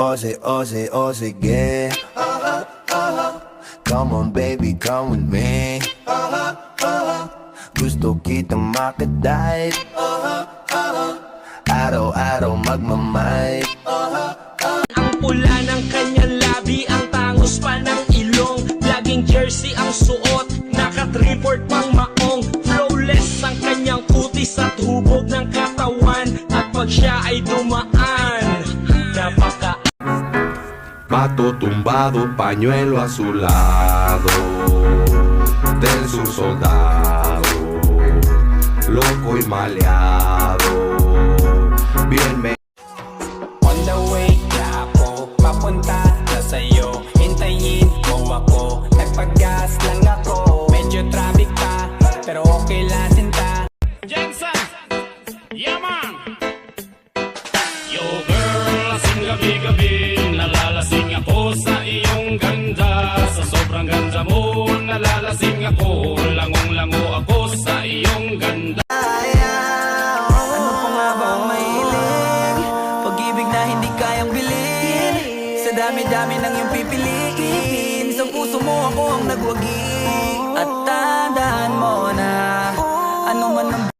O sige. Come on baby, come with me. Gusto kitang makadive. Araw-araw magmamind. Ang pula ng kanyang labi, ang tangos pa ng ilong. Laging jersey ang suot, naka-3-port pang maong. Flawless ang kanyang kutis at hubog ng katawan. At pag siya ay dumaan, napaka Pato tumbado, pañuelo azulado, del sur soldado, loco y maleado, bien me. On the way na ako, papunta na sa'yo. Hintayin mo ako, nagpagas lang ako. Medyo traffic pa, pero okay lang sinta. Jensen, yeah man. Yo girl, lasing gabi-gabi, nalalasing ako sa iyong ganda. Sa sobrang ganda mo, nalalasing ako, langong-lango ako sa iyong ganda. Ano pa nga ba ang mahilig? Pag-ibig na hindi kayang bilhin. Sa dami-dami ng iyong pipiliin, sa puso mo ako ang nagwagi.